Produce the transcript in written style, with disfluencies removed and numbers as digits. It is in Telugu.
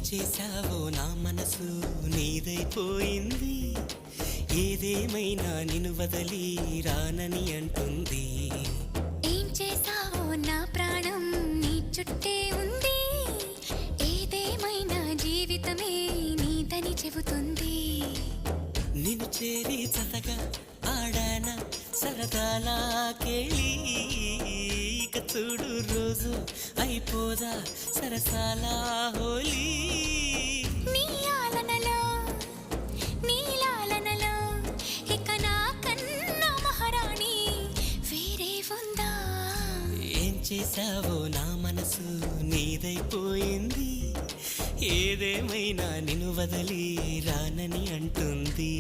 చేశావో నా మనసు నీదైపోయింది, ఏదేమైనా నిన్ను వదలి రానని అంటుంది. ఏం చేశావో నా ప్రాణం నీ చుట్టే ఉంది, ఏదేమైనా జీవితమే నీదని చెబుతుంది. నిన్ను చేరి చతగా ఆడాన సరదాలా కేళి, ఇక చూడు రోజు అయిపోదా సరసాల హోలీ. నీ ఆలనలో నీ లాలనలో ఇక నా కన్నా మహారాణి వేరే ఉందా? ఏం చేశావో నా మనసు నీదైపోయింది, ఏదేమైనా నిన్ను వదలి రానని అంటుంది.